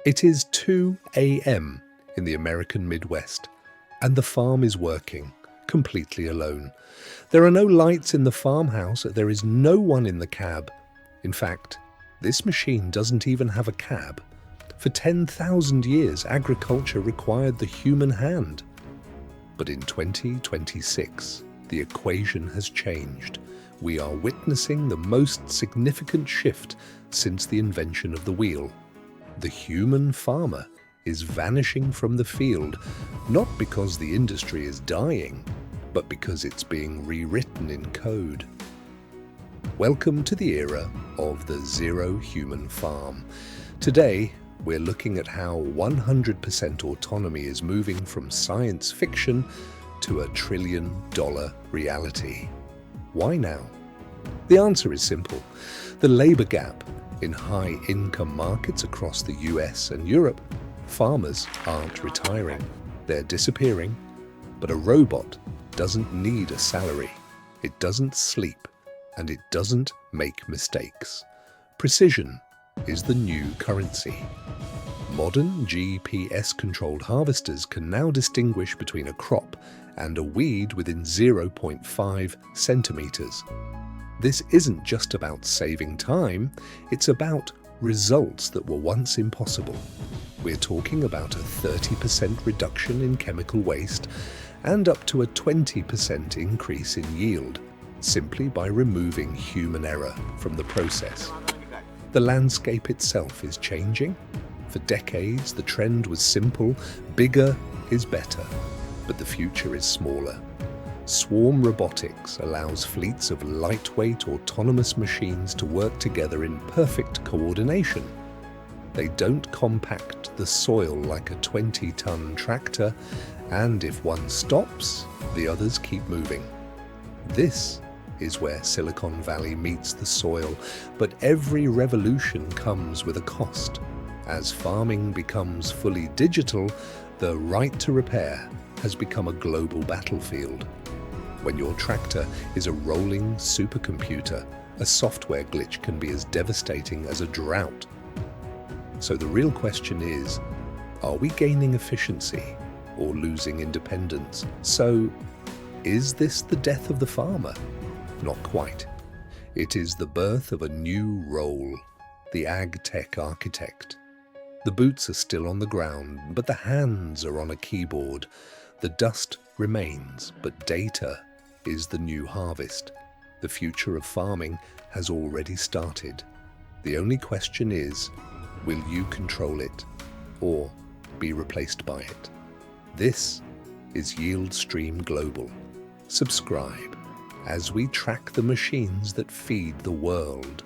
It is 2 a.m. in the American Midwest, and the farm is working, completely alone. There are no lights in the farmhouse, there is no one in the cab. In fact, this machine doesn't even have a cab. For 10,000 years, agriculture required the human hand. But in 2026, the equation has changed. We are witnessing the most significant shift since the invention of the wheel. The human farmer is vanishing from the field, not because the industry is dying, but because it's being rewritten in code. Welcome to the era of the zero human farm. Today, we're looking at how 100% autonomy is moving from science fiction to $1 trillion reality. Why now? The answer is simple. The labor gap in high-income markets across the US and Europe. Farmers aren't retiring, they're disappearing. But a robot doesn't need a salary, it doesn't sleep, and it doesn't make mistakes. Precision is the new currency. Modern GPS-controlled harvesters can now distinguish between a crop and a weed within 0.5 centimeters. This isn't just about saving time, it's about results that were once impossible. We're talking about a 30% reduction in chemical waste and up to a 20% increase in yield, simply by removing human error from the process. The landscape itself is changing. For decades, the trend was simple: bigger is better, but the future is smaller. Swarm robotics allows fleets of lightweight, autonomous machines to work together in perfect coordination. They don't compact the soil like a 20-ton tractor, and if one stops, the others keep moving. This is where Silicon Valley meets the soil, but every revolution comes with a cost. As farming becomes fully digital, the right to repair has become a global battlefield. When your tractor is a rolling supercomputer, a software glitch can be as devastating as a drought. So the real question is, are we gaining efficiency or losing independence? So, is this the death of the farmer? Not quite. It is the birth of a new role, the ag tech architect. The boots are still on the ground, but the hands are on a keyboard. The dust remains, but data is the new harvest. The future of farming has already started. The only question is, will you control it or be replaced by it? This is Yield Stream Global. Subscribe as we track the machines that feed the world.